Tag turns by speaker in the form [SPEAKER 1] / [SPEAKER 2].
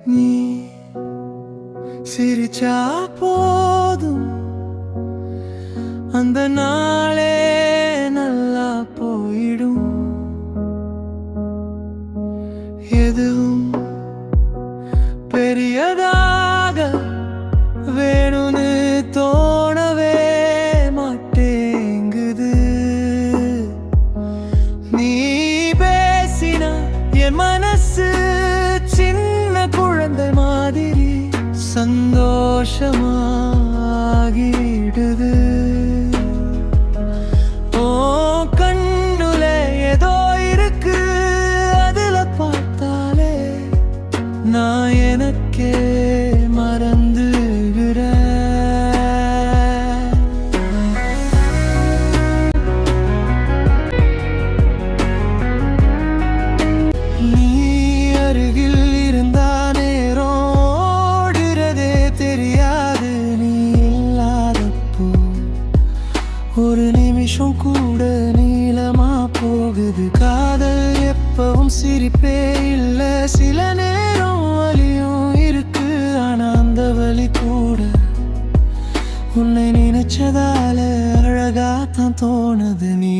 [SPEAKER 1] நீ சிரிச்சா போதும் அந்த நாளே நல்லா போயிடும். எதுவும் பெரியதாக வேணும்னு தோணவே மாட்டேங்குது. நீ பேசினா என் மனசு சின்ன குழந்தை மாதிரி சந்தோஷமாகிடுது. ஓ கண்ணுல ஏதோ இருக்கு, அதுல பார்த்தாலே நான் எனக்கே மறந்துகிறேன். நீ அருகில் இருந்தா நேரம் ஓடுறதே தெரியாது. நீ இல்லாதப்போ ஒரு நிமிஷம் கூட நீளமா போகுது. காதல் எப்பவும் சிரிப்பே இல்ல, சில நேரம் வலியும் இருக்கு. ஆனா அந்த வலி கூட உன்னை நினைச்சதால அழகாத்தான் தோணுது. நீ